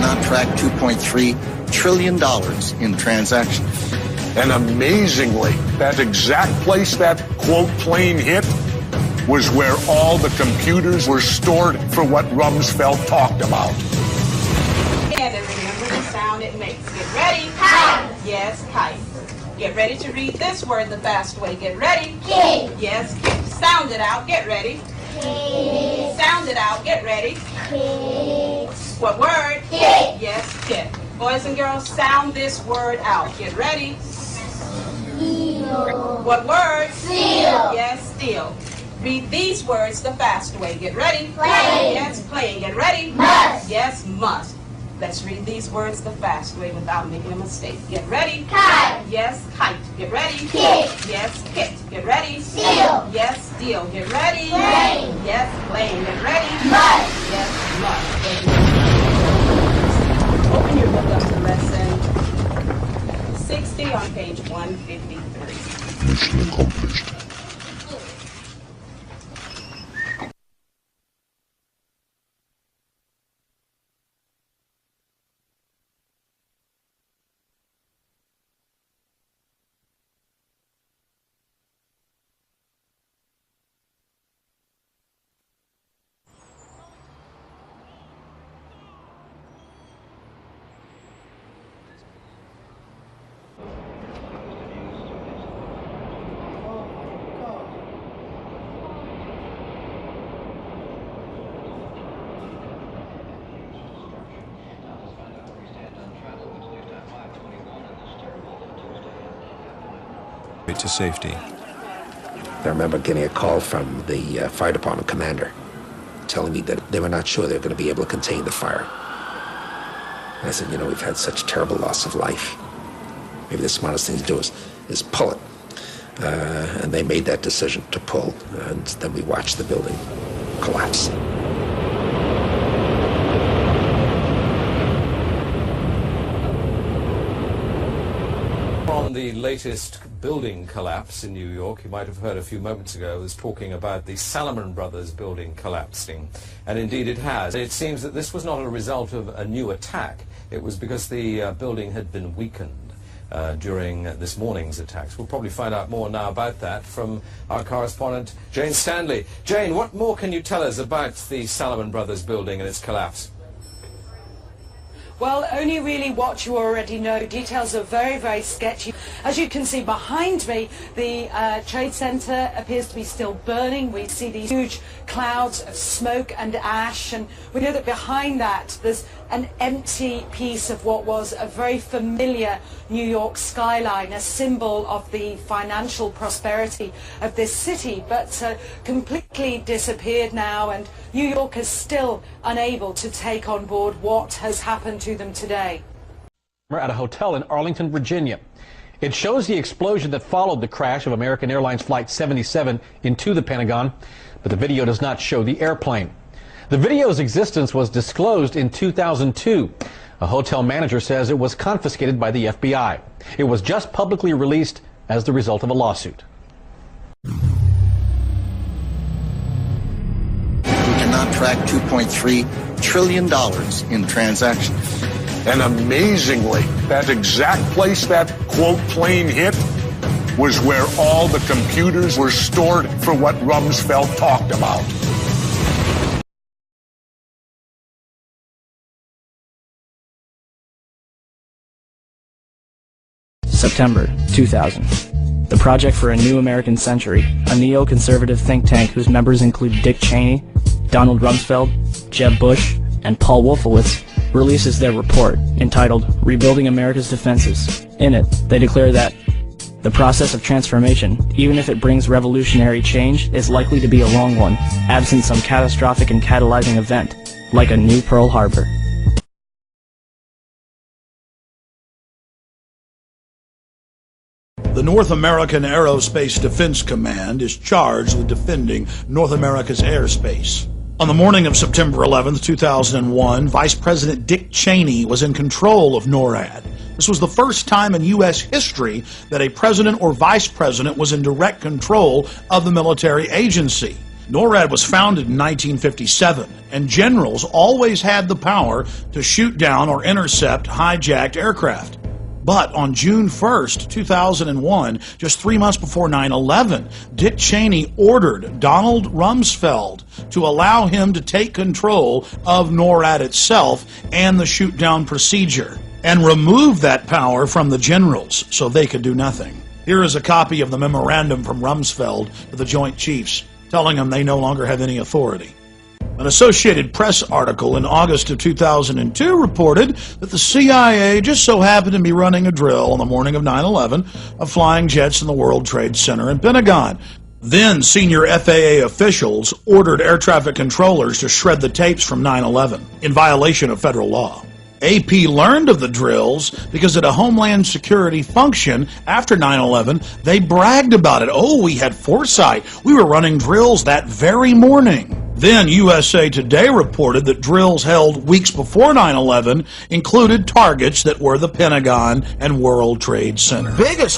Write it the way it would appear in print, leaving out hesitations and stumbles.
cannot track $2.3 trillion in transactions. And amazingly, that exact place that, quote, plane hit was where all the computers were stored for what Rumsfeld talked about. And remember the sound it makes. Get ready. Kite. Yes, kite. Get ready to read this word the fast way. Get ready. Kid. Yes, kid. Sound it out. Get ready. Kid. Sound it out. Get ready. Kid. What word? Kid. Yes, kid. Boys and girls, sound this word out. Get ready. Seal. What word? Seal. Yes, steal. Read these words the fast way. Get ready. Play. Yes, playing. Get ready. Must. Yes, must. Let's read these words the fast way without making a mistake. Get ready. Kite. Yes, kite. Get ready. Kit. Yes, kit. Get ready. Seal. Yes, steal. Get ready. Play. Yes, playing. Get ready. Must. Yes, must. Open your book up to lesson 60 on page 153. Mission accomplished. To safety. I remember getting a call from the fire department commander telling me that they were not sure they were going to be able to contain the fire. And I said, you know, we've had such terrible loss of life. Maybe the smartest thing to do is pull it. And they made that decision to pull, and then we watched the building collapse. On the latest building collapse in New York, you might have heard a few moments ago, I was talking about the Salomon Brothers building collapsing, and indeed it has. It seems that this was not a result of a new attack. It was because the building had been weakened during this morning's attacks. We'll probably find out more now about that from our correspondent, Jane Stanley. Jane, what more can you tell us about the Salomon Brothers building and its collapse? Well, only really what you already know. Details are very, very sketchy. As you can see behind me, the Trade Center appears to be still burning. We see these huge clouds of smoke and ash, and we know that behind that there's an empty piece of what was a very familiar New York skyline, a symbol of the financial prosperity of this city, but completely disappeared now, and New York is still unable to take on board what has happened to them today. We're at a hotel in Arlington, Virginia. It shows the explosion that followed the crash of American Airlines Flight 77 into the Pentagon, but the video does not show the airplane. The video's existence was disclosed in 2002. A hotel manager says it was confiscated by the FBI. It was just publicly released as the result of a lawsuit. We cannot track $2.3 trillion in transactions. And amazingly, that exact place that, quote, plane hit was where all the computers were stored for what Rumsfeld talked about. September 2000. The Project for a New American Century, a neoconservative think tank whose members include Dick Cheney, Donald Rumsfeld, Jeb Bush, and Paul Wolfowitz, releases their report entitled Rebuilding America's Defenses. In it, they declare that the process of transformation, even if it brings revolutionary change, is likely to be a long one, absent some catastrophic and catalyzing event, like a new Pearl Harbor. The North American Aerospace Defense Command is charged with defending North America's airspace. On the morning of September 11, 2001, Vice President Dick Cheney was in control of NORAD. This was the first time in U.S. history that a president or vice president was in direct control of the military agency. NORAD was founded in 1957, and generals always had the power to shoot down or intercept hijacked aircraft. But on June 1st, 2001, just 3 months before 9/11, Dick Cheney ordered Donald Rumsfeld to allow him to take control of NORAD itself and the shoot-down procedure, and remove that power from the generals so they could do nothing. Here is a copy of the memorandum from Rumsfeld to the Joint Chiefs, telling them they no longer have any authority. An Associated Press article in August of 2002 reported that the CIA just so happened to be running a drill on the morning of 9/11 of flying jets in the World Trade Center and Pentagon. Then senior FAA officials ordered air traffic controllers to shred the tapes from 9/11 in violation of federal law. AP learned of the drills because at a Homeland Security function after 9/11, they bragged about it. Oh, we had foresight. We were running drills that very morning. Then USA Today reported that drills held weeks before 9/11 included targets that were the Pentagon and World Trade Center. Biggest